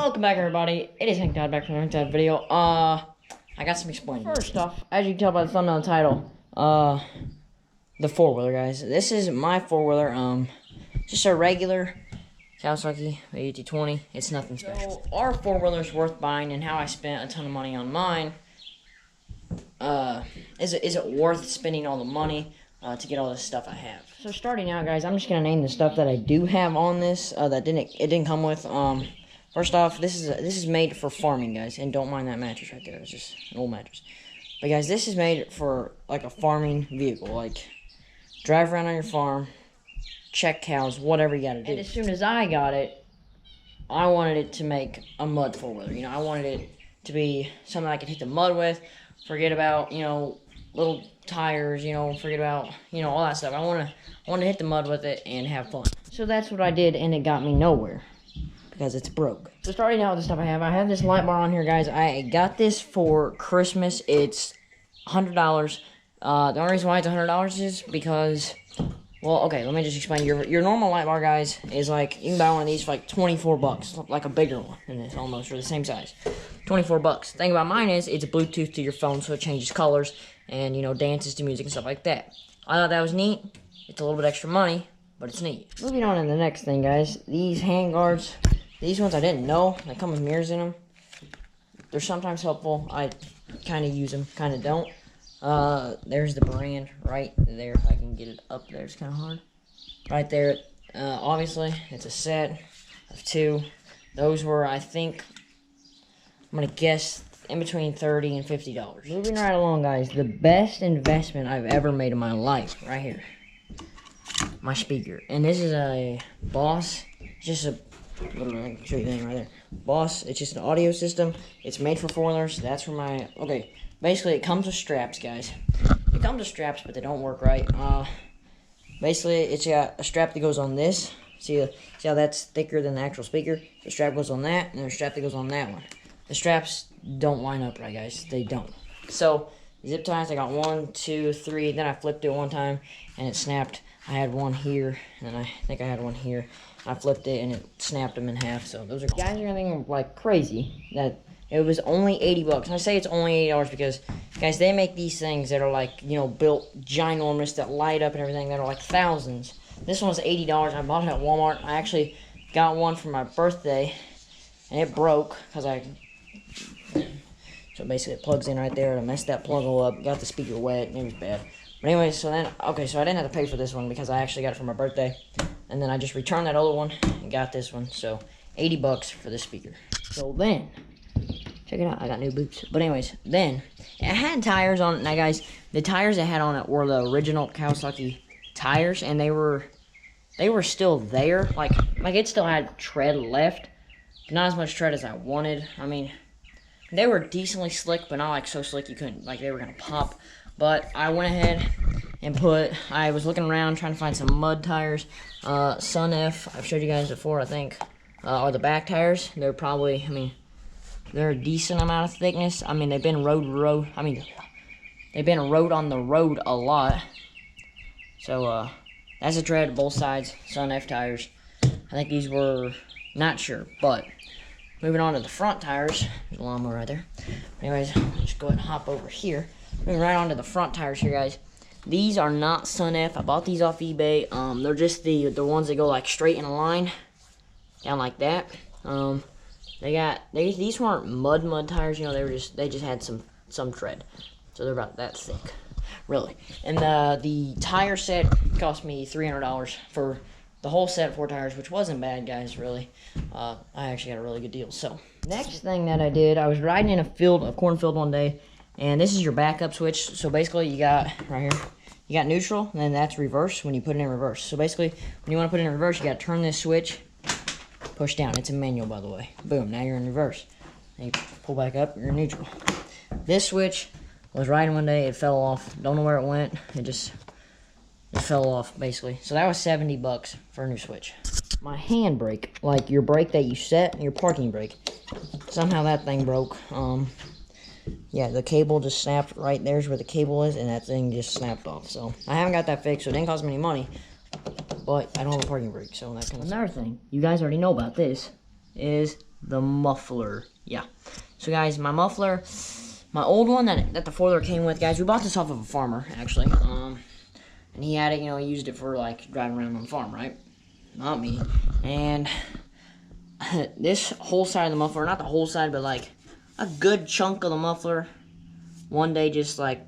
Welcome back, everybody. It is Hank Todd back from the Hank Todd video. I got some explaining. First off, as you can tell by the thumbnail and title, the four-wheeler, guys. This is my four-wheeler, just a regular Kawasaki AT20. It's nothing special. So, our four-wheeler's worth buying, and how I spent a ton of money on mine. Is it worth spending all the money to get all this stuff I have? So starting out, guys, I'm just gonna name the stuff that I do have on this that didn't come with. First off, this is made for farming, guys, and don't mind that mattress right there. It's just an old mattress. But guys, this is made for like a farming vehicle, like drive around on your farm, check cows, whatever you gotta do. And as soon as I got it, I wanted it to make a mud four-wheeler. You know, I wanted it to be something I could hit the mud with. Forget about, you know, little tires, you know, forget about, you know, all that stuff. I want to hit the mud with it and have fun. So that's what I did, and it got me nowhere because it's broke. So starting out with the stuff I have this light bar on here, guys. I got this for Christmas. It's $100. The only reason why it's $100 is because, well, okay, let me just explain. Your normal light bar, guys, is like, you can buy one of these for like 24 bucks, like a bigger one than this, almost, for the same size. 24 bucks. The thing about mine is it's Bluetooth to your phone, so it changes colors and, you know, dances to music and stuff like that. I thought that was neat. It's a little bit extra money, but it's neat. Moving on to the next thing, guys. These hand guards, these ones I didn't know. They come with mirrors in them. They're sometimes helpful. I kind of use them, kind of don't. There's the brand right there. If I can get it up there, it's kind of hard. Right there. Obviously, it's a set of two. Those were, I think, I'm going to guess, in between $30 and $50. Moving right along, guys. The best investment I've ever made in my life, right here. My speaker. And this is a Boss. It's just a, I can show you the thing right there. Boss, it's just an audio system. It's made for four-wheelers. That's for my, okay. Basically, it comes with straps, guys. It comes with straps, but they don't work right. Basically, it's got a strap that goes on this. See how that's thicker than the actual speaker? The strap goes on that, and the strap that goes on that one. The straps don't line up right, guys. They don't. So, zip ties, I got 1, 2, 3. Then I flipped it one time, and it snapped. I had one here, and I think I had one here. I flipped it, and it snapped them in half. So, those are... Guys are gonna think like crazy that it was only 80 bucks. And I say it's only $80 because, guys, they make these things that are like, you know, built ginormous, that light up and everything, that are like thousands. This one was $80. I bought it at Walmart. I actually got one for my birthday, and it broke because so basically it plugs in right there. I messed that plug all up, got the speaker wet, and it was bad. But anyway, so then, okay, so I didn't have to pay for this one because I actually got it for my birthday. And then I just returned that other one and got this one. So 80 bucks for this speaker. So then, check it out, I got new boots. But anyways, then, it had tires on it. Now, guys, the tires it had on it were the original Kawasaki tires, and they were still there. Like it still had tread left. Not as much tread as I wanted. I mean, they were decently slick, but not like so slick you couldn't, like they were gonna pop. But I went ahead and I was looking around trying to find some mud tires. Sun F, I've showed you guys before, I think, are the back tires. They're probably, I mean, they're a decent amount of thickness. I mean, they've been they've been rode on the road a lot. So, that's a tread, both sides, Sun F tires. I think these were, not sure, but moving on to the front tires. There's a lawnmower right there. Anyways, let's go ahead and hop over here. Moving right on to the front tires here, guys. These are not Sun F. I bought these off eBay. They're just the ones that go like straight in a line, down like that. These weren't mud tires, you know, they just had some tread. So they're about that thick, really. And the tire set cost me $300 for the whole set of 4 tires, which wasn't bad, guys, really. I actually got a really good deal. So, next thing that I did, I was riding in a cornfield one day, and this is your backup switch. So basically, you got, right here, you got neutral, and then that's reverse when you put it in reverse. So basically, when you want to put it in reverse, you got to turn this switch, push down. It's a manual, by the way. Boom, now you're in reverse. Then you pull back up, you're in neutral. This switch was riding one day, it fell off. Don't know where it went. It fell off, basically. So that was 70 bucks for a new switch. My handbrake, like your brake that you set, your parking brake, somehow that thing broke. Yeah, the cable just snapped. Right there's where the cable is, and that thing just snapped off. So I haven't got that fixed, so it didn't cost me any money. But I don't have a parking brake, so that kind of... Another thing, you guys already know about this, is the muffler. Yeah. So guys, my muffler, my old one that the four-wheeler came with, guys, we bought this off of a farmer, actually. And he had it, he used it for, like, driving around on the farm, right? Not me. And this whole side of the muffler, not the whole side, but, like, a good chunk of the muffler, one day just, like,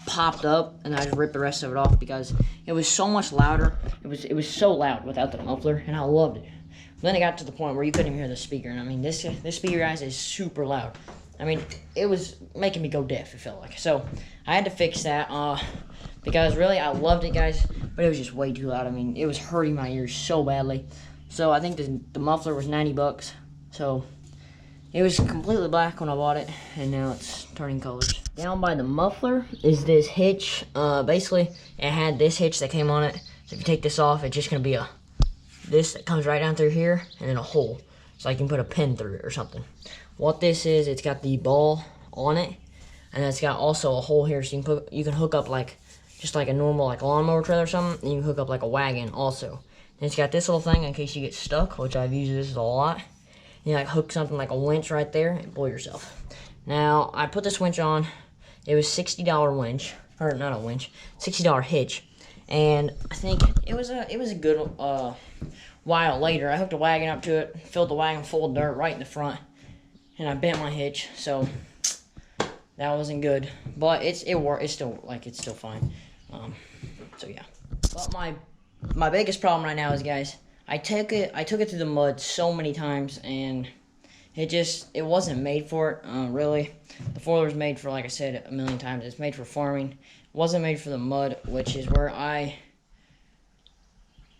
popped up, and I just ripped the rest of it off because it was so much louder. It was so loud without the muffler, and I loved it. But then it got to the point where you couldn't even hear the speaker, and I mean, this speaker, guys, is super loud. I mean, it was making me go deaf, it felt like. So, I had to fix that, because really, I loved it, guys, but it was just way too loud. I mean, it was hurting my ears so badly. So, I think the muffler was 90 bucks. So, it was completely black when I bought it, and now it's turning colors. Down by the muffler is this hitch. Basically, it had this hitch that came on it. So, if you take this off, it's just going to be this that comes right down through here, and then a hole. So, I can put a pin through it or something. What this is, it's got the ball on it, and it's got also a hole here, so you can hook up just like a normal lawnmower trailer or something, and you can hook up like a wagon also. And it's got this little thing in case you get stuck, which I've used this a lot. You hook something like a winch right there and pull yourself. Now, I put this winch on. It was $60 winch, or not a winch, $60 hitch. And I think it was a good while later. I hooked a wagon up to it, filled the wagon full of dirt right in the front, and I bent my hitch. So that wasn't good, but it's still fine. So yeah. But my biggest problem right now is, guys, I took it through the mud so many times, and it wasn't made for it, really. The four-wheeler was made for, like I said a million times, it's made for farming. It wasn't made for the mud, which is where I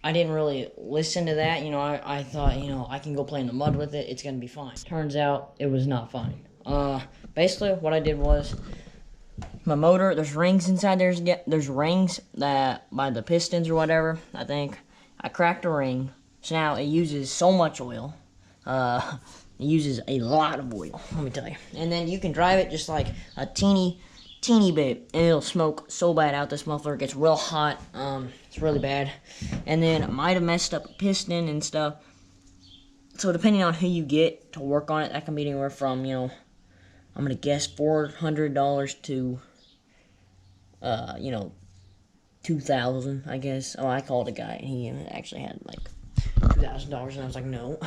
didn't really listen to that. I thought, I can go play in the mud with it, it's gonna be fine. Turns out, it was not fine. Basically, what I did was, my motor, there's rings inside there. There's rings that, by the pistons or whatever, I think. I cracked a ring, so now it uses so much oil. It uses a lot of oil, let me tell you. And then you can drive it just like a teeny bit, and it'll smoke so bad out this muffler. It gets real hot. It's really bad. And then it might have messed up a piston and stuff. So depending on who you get to work on it, that can be anywhere from, I'm gonna guess $400 to, $2,000, I guess. Oh, I called a guy, and he actually had like $2,000, and I was like, no.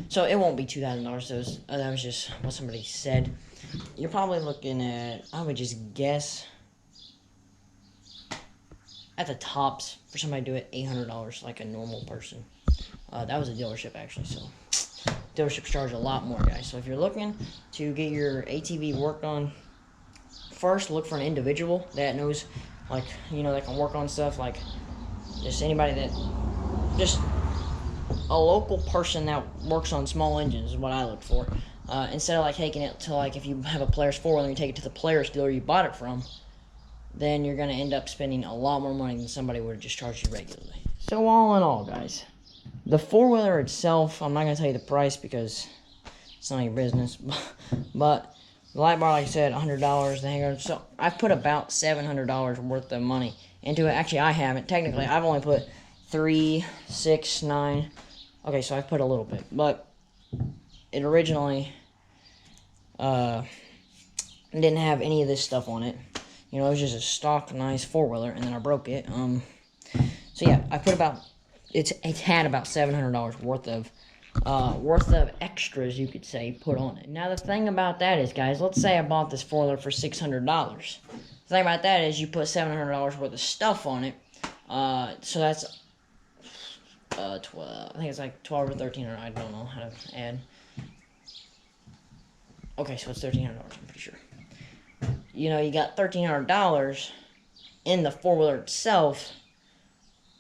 So it won't be $2,000. That was just what somebody said. You're probably looking at, I would just guess, at the tops for somebody to do it, $800, like a normal person. That was a dealership, actually, so dealerships charge a lot more, guys. So if you're looking to get your ATV worked on, first look for an individual that knows, that can work on stuff, like just anybody just a local person that works on small engines is what I look for. Instead of taking it to if you have a Polaris 4-wheeler and you take it to the Polaris dealer you bought it from, then you're gonna end up spending a lot more money than somebody would have just charged you regularly. So all in all, guys, the 4-wheeler itself, I'm not gonna tell you the price because it's not your business, but the light bar, like I said, $100, the hanger, so I've put about $700 worth of money into it. Actually, I haven't. Technically, I've only put 3, 6, 9. Okay, so I've put a little bit, but it originally didn't have any of this stuff on it. It was just a stock, nice 4-wheeler, and then I broke it. So yeah, I put it had about $700 worth of extras, you could say, put on it. Now the thing about that is, guys, let's say I bought this 4-wheeler for $600. The thing about that is you put $700 worth of stuff on it. So that's 12. I think it's like 12 or 1300. I don't know how to add. Okay, so it's $1,300. I'm pretty sure. You got $1,300 in the 4-wheeler itself.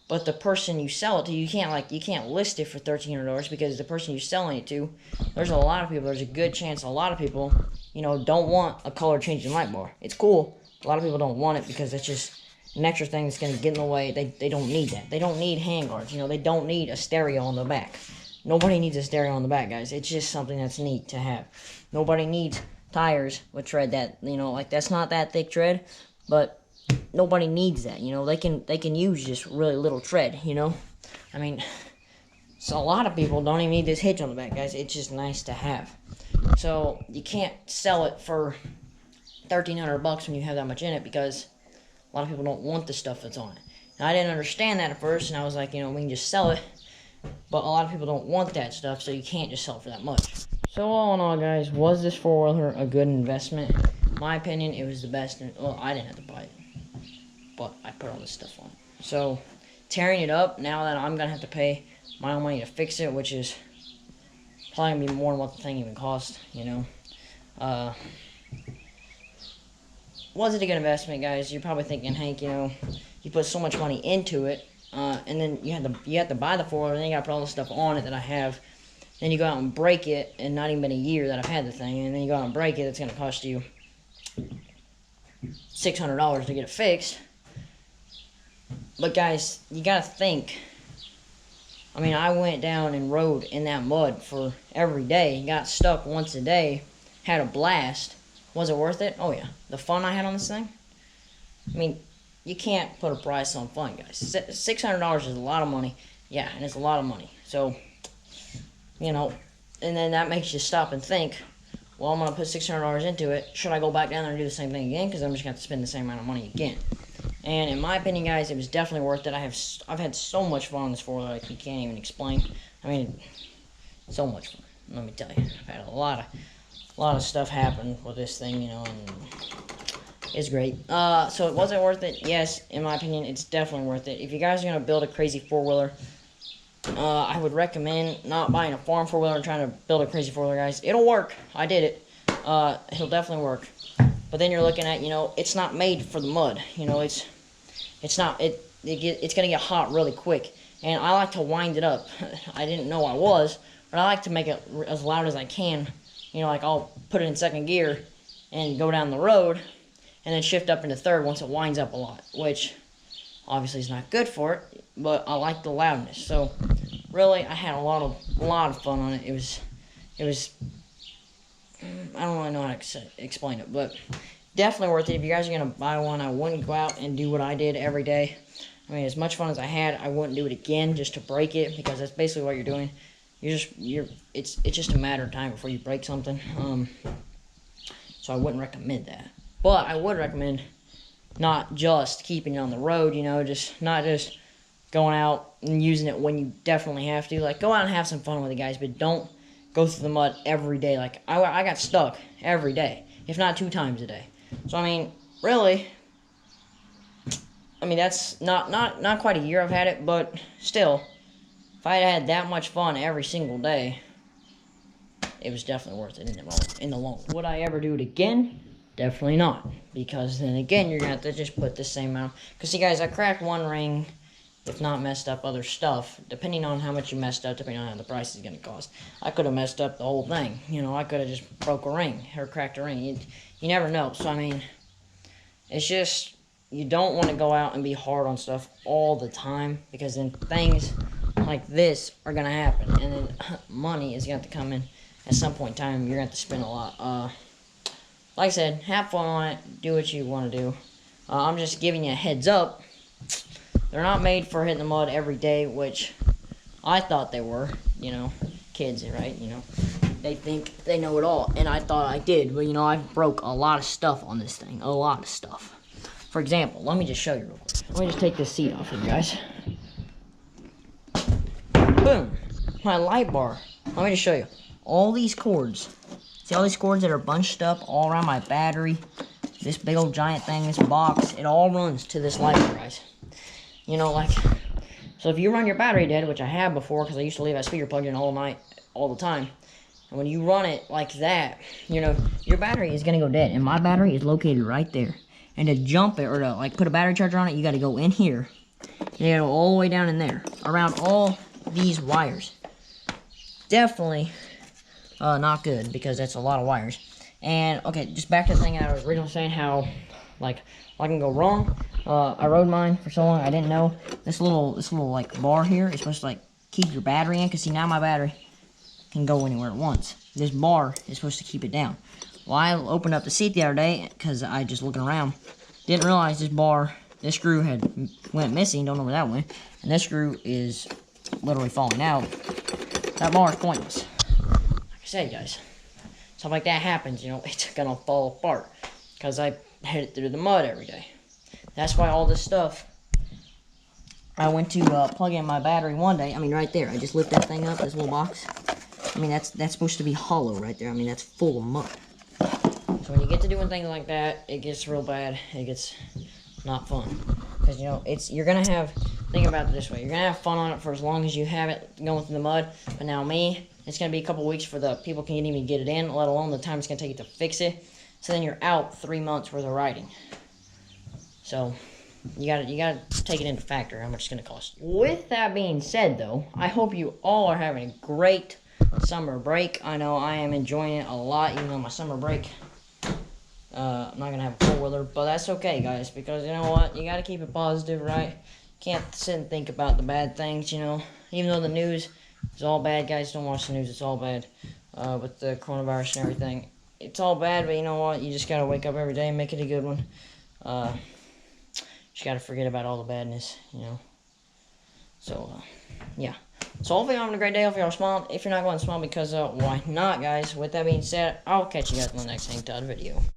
But the person you sell it to, you can't list it for $1,300 because the person you're selling it to, there's a good chance a lot of people, don't want a color changing light bar. It's cool. A lot of people don't want it because it's just an extra thing that's going to get in the way. They don't need that. They don't need handguards. They don't need a stereo on the back. Nobody needs a stereo on the back, guys. It's just something that's neat to have. Nobody needs tires with tread that, that's not that thick tread, but nobody needs that. They can use just really little tread. I mean, So a lot of people don't even need this hitch on the back, guys. It's just nice to have. So you can't sell it for $1,300 when you have that much in it, because a lot of people don't want the stuff that's on it. Now, I didn't understand that at first, and I was like, you know, we can just sell it. But a lot of people don't want that stuff, so you can't just sell it for that much. So all in all, guys, was this four-wheeler a good investment? In my opinion, it was the best. Well, I didn't have to buy it, but I put all this stuff on it. So tearing it up, now that I'm going to have to pay my own money to fix it, which is probably going to be more than what the thing even cost, you know. Was it a good investment, guys? You're probably thinking, Hank, you know, you put so much money into it, and then you have to buy the four-wheeler, and then you got to put all the stuff on it that I have. Then you go out and break it, and not even been a year that I've had the thing, and then you go out and break it, it's going to cost you $600 to get it fixed. But guys, you got to think. I mean, I went down and rode in that mud for every day, got stuck once a day, had a blast. Was it worth it? Oh yeah. The fun I had on this thing? I mean, you can't put a price on fun, guys. $600 is a lot of money. Yeah, and it's a lot of money. So, you know, and then that makes you stop and think, well, I'm going to put $600 into it. Should I go back down there and do the same thing again? Because I'm just going to have to spend the same amount of money again. And in my opinion, guys, it was definitely worth it. I've had so much fun on this four-wheeler, like you can't even explain. I mean, so much fun. Let me tell you, I've had a lot of stuff happen with this thing, you know, and it's great. So was it worth it? Yes, in my opinion, it's definitely worth it. If you guys are gonna build a crazy four-wheeler, I would recommend not buying a farm four-wheeler and trying to build a crazy four-wheeler, guys. It'll work. I did it. It'll definitely work. But then you're looking at, you know, it's not made for the mud. You know, it's gonna get hot really quick. And I like to wind it up. I didn't know I was, but I like to make it as loud as I can. You know, like I'll put it in second gear and go down the road and then shift up into third once it winds up a lot, which obviously is not good for it, but I like the loudness. So really, I had a lot of fun on it. It was I don't really know how to explain it, but definitely worth it. If you guys are going to buy one, I wouldn't go out and do what I did every day. I mean, as much fun as I had, I wouldn't do it again just to break it, because that's basically what you're doing. It's just a matter of time before you break something. So I wouldn't recommend that. But I would recommend not just keeping it on the road, you know, not just going out and using it when you definitely have to. Like, go out and have some fun with it, guys, but don't go through the mud every day. Like, I got stuck every day, if not 2 times a day. So, I mean, really, I mean, that's not quite a year I've had it, but still, if I had that much fun every single day, it was definitely worth it in the long run. Would I ever do it again? Definitely not, because then again, you're going to have to just put the same amount. Because, see, guys, I cracked one ring, if not messed up other stuff, depending on how much you messed up, depending on how the price is going to cost. I could have messed up the whole thing. You know, I could have just broke a ring or cracked a ring. You never know. So, I mean, it's just, you don't want to go out and be hard on stuff all the time, because then things like this are going to happen. And then money is going to have to come in at some point in time. You're going to have to spend a lot. Like I said, have fun on it. Do what you want to do. I'm just giving you a heads up. They're not made for hitting the mud every day, which I thought they were. You know, kids, right? You know, they think they know it all, and I thought I did. But, you know, I broke a lot of stuff on this thing. A lot of stuff. For example, let me just show you real quick. Let me just take this seat off here, guys. Boom. My light bar. Let me just show you. All these cords. See all these cords that are bunched up all around my battery? This big old giant thing, this box, it all runs to this light bar, guys. You know, like, so if you run your battery dead, which I have before, because I used to leave that speaker plugged in all night, all the time. And when you run it like that, you know, your battery is going to go dead. And my battery is located right there. And to jump it, or to, like, put a battery charger on it, you got to go in here. You got to go all the way down in there, around all these wires. Definitely not good, because that's a lot of wires. And, okay, just back to the thing I was originally saying, how, like, what can go wrong. I rode mine for so long, I didn't know. This little, like, bar here is supposed to, like, keep your battery in, because, see, now my battery can go anywhere it wants. This bar is supposed to keep it down. Well, I opened up the seat the other day, because I just looking around, didn't realize this screw went missing, don't know where that went, and this screw is literally falling out. that bar is pointless. Like I said, guys, stuff like that happens, you know, it's gonna fall apart because I hit it through the mud every day. That's why all this stuff, I went to plug in my battery one day. I mean, right there, I just lift that thing up, this little box. I mean, that's supposed to be hollow right there. I mean, that's full of mud. So when you get to doing things like that, it gets real bad. It gets not fun. Because, you know, you're going to have, think about it this way, you're going to have fun on it for as long as you have it going through the mud. But now me, it's going to be a couple weeks for the people can even get it in, let alone the time it's going to take it to fix it. So then you're out 3 months worth of riding. So you gotta take it into factor how much it's gonna cost. With that being said, though, I hope you all are having a great summer break. I know I am enjoying it a lot, even though my summer break, I'm not gonna have a four-wheeler, but that's okay, guys, because you know what, you gotta keep it positive, right? Can't sit and think about the bad things, you know. Even though the news is all bad, guys, don't watch the news. It's all bad with the coronavirus and everything. It's all bad, but you know what? You just gotta wake up every day and make it a good one. Just gotta forget about all the badness, you know. So, yeah. So hopefully you're having a great day. Hopefully you're smiling. If you're not going to smile, because why not, guys? With that being said, I'll catch you guys in the next Hang Todd video.